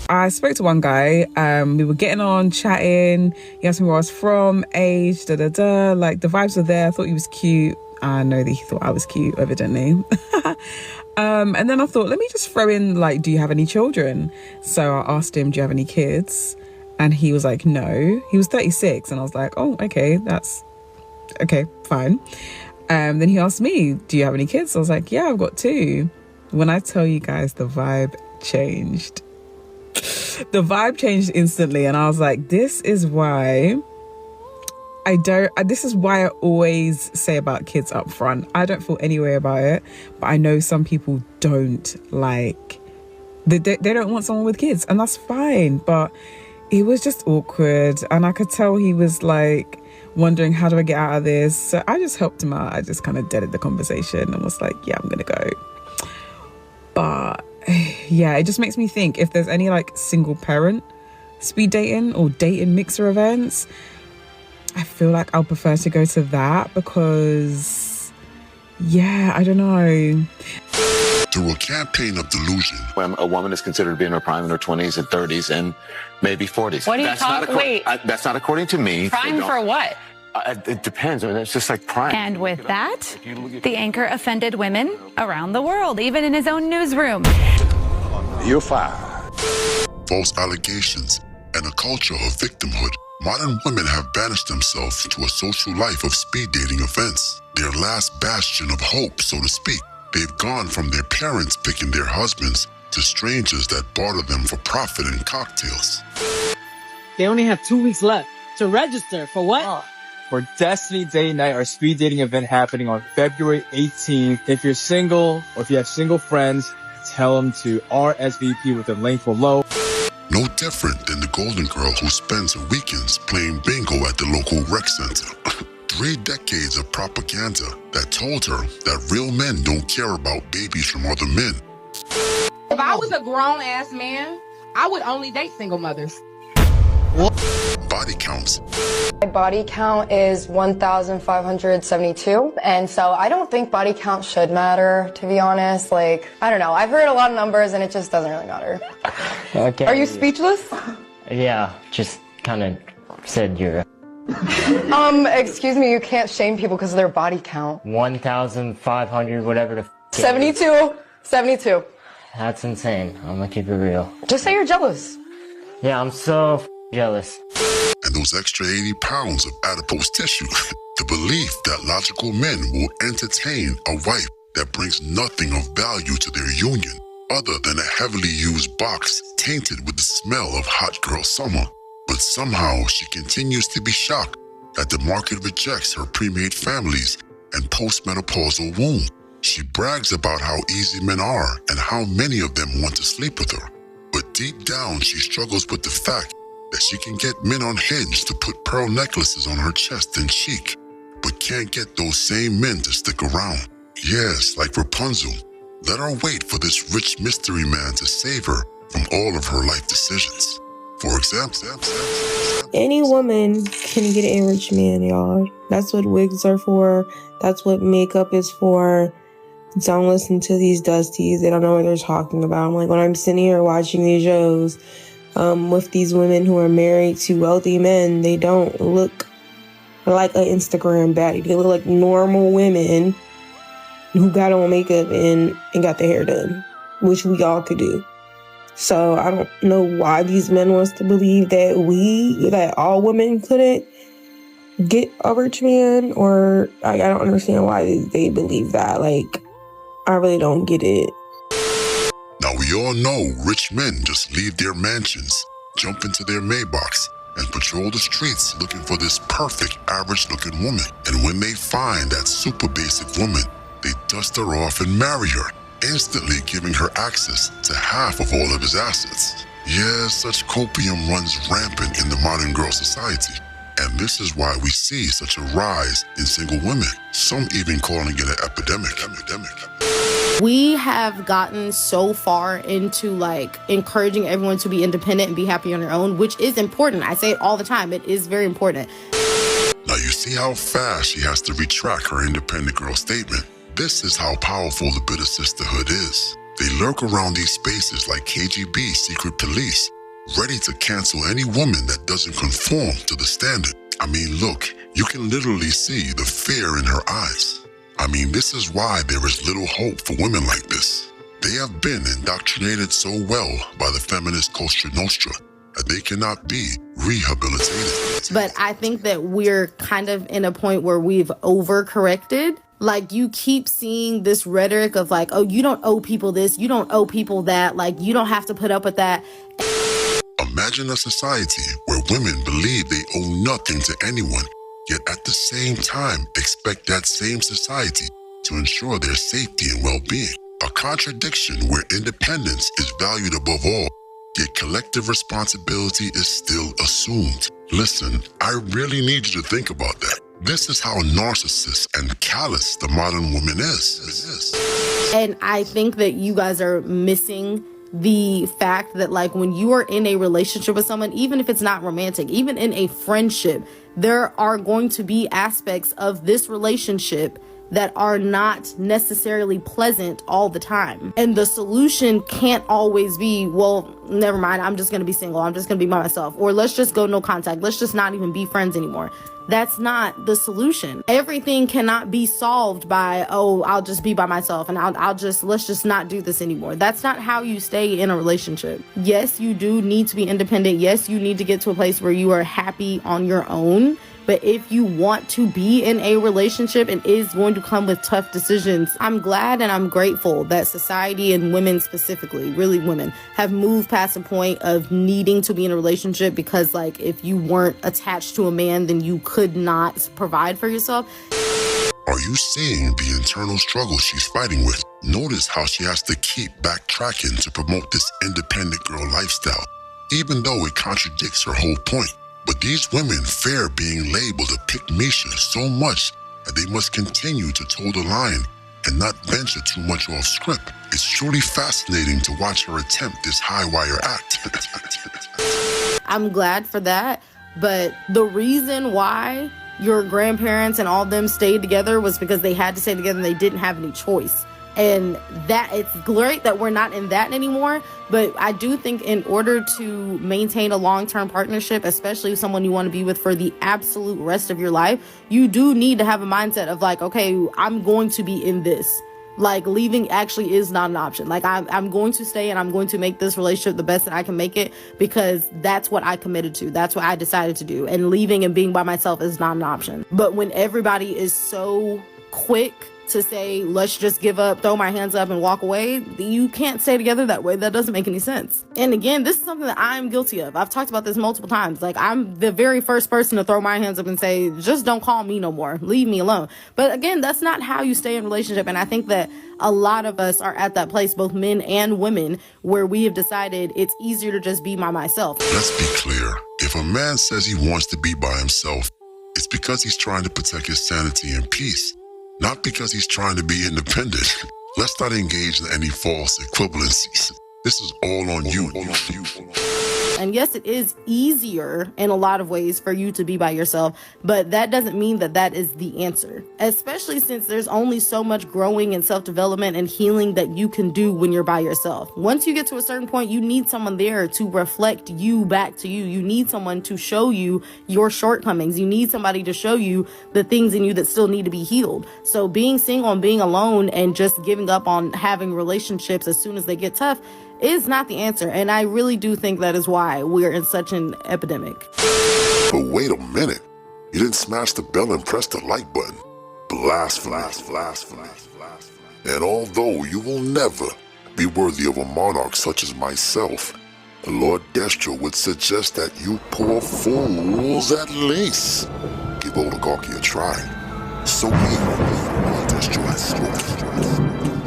I spoke to one guy. We were getting on, chatting. He asked me where I was from, age, Like, the vibes were there. I thought he was cute. I know that he thought I was cute, evidently. And then I thought, let me just throw in, like, do you have any children? So I asked him, do you have any kids? And he was like, no. He was 36. And I was like, oh, okay, that's okay, fine. Then he asked me, do you have any kids? I was like, yeah, I've got 2. When I tell you guys, the vibe changed. The vibe changed instantly. And I was like, this is why I always say about kids up front. I don't feel any way about it, but I know some people don't like, they don't want someone with kids, and that's fine. But it was just awkward, and I could tell he was like wondering, how do I get out of this? So I just helped him out. I just kind of deaded the conversation and was like, yeah, I'm gonna go. But yeah, it just makes me think, if there's any like single parent speed dating or dating mixer events, I feel like I'll prefer to go to that because, yeah, I don't know. Through a campaign of delusion, when a woman is considered to be in her prime in her 20s and 30s and maybe 40s. What are you talking? Wait. That's not according to me. Prime for what? It depends. I mean, it's just like prime. And with that, the anchor offended women around the world, even in his own newsroom. You're fired. False allegations, and a culture of victimhood. Modern women have banished themselves to a social life of speed dating events, their last bastion of hope, so to speak. They've gone from their parents picking their husbands to strangers that barter them for profit and cocktails. They only have 2 weeks left to register for what? For Destiny Date Night, our speed dating event happening on February 18th. If you're single or if you have single friends, tell them to RSVP with the link below. No different than the golden girl who spends her weekends playing bingo at the local rec center. 3 decades of propaganda that told her that real men don't care about babies from other men. If I was a grown-ass man, I would only date single mothers. Body counts. My body count is 1,572, and so I don't think body count should matter, to be honest. Like, I don't know. I've heard a lot of numbers, and it just doesn't really matter. Okay. Are you speechless? Yeah, just kind of said you're... Excuse me, you can't shame people because of their body count. 1,500, whatever the... 72. 72. That's insane. I'm gonna keep it real. Just say you're jealous. Yeah, I'm so jealous. And those extra 80 pounds of adipose tissue. The belief that logical men will entertain a wife that brings nothing of value to their union other than a heavily used box tainted with the smell of hot girl summer. But somehow she continues to be shocked that the market rejects her pre-made families and postmenopausal womb. She brags about how easy men are and how many of them want to sleep with her. But deep down, she struggles with the fact that she can get men on Hinge to put pearl necklaces on her chest and cheek, but can't get those same men to stick around. Yes, like Rapunzel. Let her wait for this rich mystery man to save her from all of her life decisions. For example, any woman can get an enriched man, y'all. That's what wigs are for. That's what makeup is for. Don't listen to these dusties. They don't know what they're talking about. Like, when I'm sitting here watching these shows with these women who are married to wealthy men, they don't look like an Instagram baddie. They look like normal women who got on makeup and got their hair done, which we all could do. So I don't know why these men wants to believe that all women couldn't get a rich man, or I don't understand why they believe that. Like, I really don't get it. Now we all know rich men just leave their mansions, jump into their Maybachs, and patrol the streets looking for this perfect average-looking woman. And when they find that super basic woman, they dust her off and marry her, instantly giving her access to half of all of his assets. Yeah, such copium runs rampant in the modern girl society. And this is why we see such a rise in single women, some even calling it an epidemic. We have gotten so far into like encouraging everyone to be independent and be happy on their own, which is important. I say it all the time. It is very important. Now you see how fast she has to retract her independent girl statement. This is how powerful the bitter sisterhood is. They lurk around these spaces like KGB secret police, ready to cancel any woman that doesn't conform to the standard. I mean, look, you can literally see the fear in her eyes. I mean, this is why there is little hope for women like this. They have been indoctrinated so well by the feminist Cosa Nostra that they cannot be rehabilitated. But I think that we're kind of in a point where we've overcorrected. Like, you keep seeing this rhetoric of like, oh, you don't owe people this, you don't owe people that, like, you don't have to put up with that. Imagine a society where women believe they owe nothing to anyone, yet at the same time expect that same society to ensure their safety and well-being. A contradiction where independence is valued above all, yet collective responsibility is still assumed. Listen, I really need you to think about that. This is how narcissist and callous the modern woman is. And I think that you guys are missing the fact that, like, when you are in a relationship with someone, even if it's not romantic, even in a friendship, there are going to be aspects of this relationship that are not necessarily pleasant all the time. And the solution can't always be, well, never mind, I'm just going to be single, I'm just going to be by myself, or let's just go no contact, let's just not even be friends anymore. That's not the solution. Everything cannot be solved by, oh, I'll just be by myself and let's just not do this anymore. That's not how you stay in a relationship. Yes, you do need to be independent. Yes, you need to get to a place where you are happy on your own. But if you want to be in a relationship, it is going to come with tough decisions. I'm glad and I'm grateful that society and women specifically, really women, have moved past the point of needing to be in a relationship because, like, if you weren't attached to a man, then you could not provide for yourself. Are you seeing the internal struggle she's fighting with? Notice how she has to keep backtracking to promote this independent girl lifestyle, even though it contradicts her whole point. But these women fear being labeled a pick-me-sha so much that they must continue to toe the line and not venture too much off script. It's truly fascinating to watch her attempt this high-wire act. I'm glad for that, but the reason why your grandparents and all of them stayed together was because they had to stay together and they didn't have any choice. And that it's great that we're not in that anymore. But I do think in order to maintain a long-term partnership, especially with someone you want to be with for the absolute rest of your life, you do need to have a mindset of like, okay, I'm going to be in this. Like, leaving actually is not an option. Like, I'm going to stay and I'm going to make this relationship the best that I can make it because that's what I committed to. That's what I decided to do. And leaving and being by myself is not an option. But when everybody is so quick to say, let's just give up, throw my hands up and walk away, you can't stay together that way. That doesn't make any sense. And again, this is something that I'm guilty of. I've talked about this multiple times. Like, I'm the very first person to throw my hands up and say, just don't call me no more. Leave me alone. But again, that's not how you stay in a relationship. And I think that a lot of us are at that place, both men and women, where we have decided it's easier to just be by myself. Let's be clear. If a man says he wants to be by himself, it's because he's trying to protect his sanity and peace. Not because he's trying to be independent. Let's not engage in any false equivalencies. This is all on you. And yes, it is easier in a lot of ways for you to be by yourself, but that doesn't mean that that is the answer, especially since there's only so much growing and self-development and healing that you can do when you're by yourself. Once you get to a certain point, you need someone there to reflect you back to you. You need someone to show you your shortcomings. You need somebody to show you the things in you that still need to be healed. So being single and being alone and just giving up on having relationships as soon as they get tough is not the answer. And I really do think that is why we're in such an epidemic. But wait a minute. You didn't smash the bell and press the like button. Blasphemy. And although you will never be worthy of a monarch such as myself, the Lord Destro would suggest that you poor fools at least give oligarchy a try. So here, Lord Destro has spoken.